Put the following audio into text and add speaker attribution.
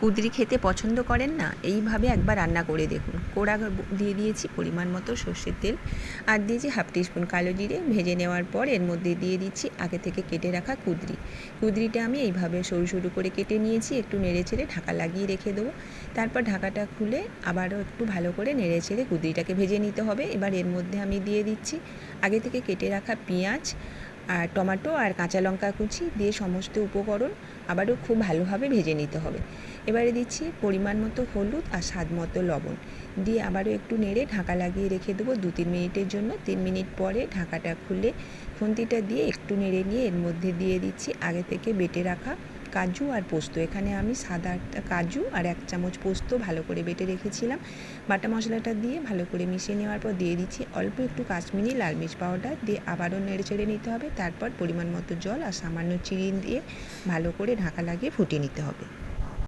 Speaker 1: কুঁদরি খেতে পছন্দ করেন না, এইভাবে একবার রান্না করে দেখুন। কোড়া দিয়ে দিয়েছি পরিমাণ মতো সর্ষের তেল, আর দিয়েছি হাফ টিস্পুন কালো জিরে। ভেজে নেওয়ার পর এর মধ্যে দিয়ে দিচ্ছি আগে থেকে কেটে রাখা কুঁদরিটা আমি এইভাবে সরু সরু করে কেটে নিয়েছি। একটু নেড়ে চেড়ে ঢাকা লাগিয়ে রেখে দেবো। তারপর ঢাকাটা খুলে আবারও একটু ভালো করে নেড়ে চেড়ে কুঁদরিটাকে ভেজে নিতে হবে। এবার এর মধ্যে আমি দিয়ে দিচ্ছি আগে থেকে কেটে রাখা পেঁয়াজ আর টমেটো আর কাঁচা লঙ্কা কুচি দিয়ে সমস্ত উপকরণ আবারও খুব ভালোভাবে ভেজে নিতে হবে। এবারে দিচ্ছি পরিমাণ মতো হলুদ আর স্বাদ মতো লবণ দিয়ে আবারও একটু নেড়ে ঢাকা লাগিয়ে রেখে দেবো 2-3 মিনিটের জন্য। 3 মিনিট পরে ঢাকাটা খুলে খুন্তিটা দিয়ে একটু নেড়ে নিয়ে এর মধ্যে দিয়ে দিচ্ছি আগে থেকে বেটে রাখা কাজু আর পোস্ত। এখানে আমি 7-8টা কাজু আর 1 চামচ পোস্ত ভালো করে বেটে রেখেছিলাম। বাটা মশলাটা দিয়ে ভালো করে মিশিয়ে নেওয়ার পর দিয়ে দিচ্ছি অল্প একটু কাশ্মীরি লাল মির্চ পাউডার দিয়ে আবারও নেড়ে চেড়ে নিতে হবে। তারপর পরিমাণ মতো জল আর সামান্য চিনি দিয়ে ভালো করে ঢাকা লাগিয়ে ফুটিয়ে নিতে হবে।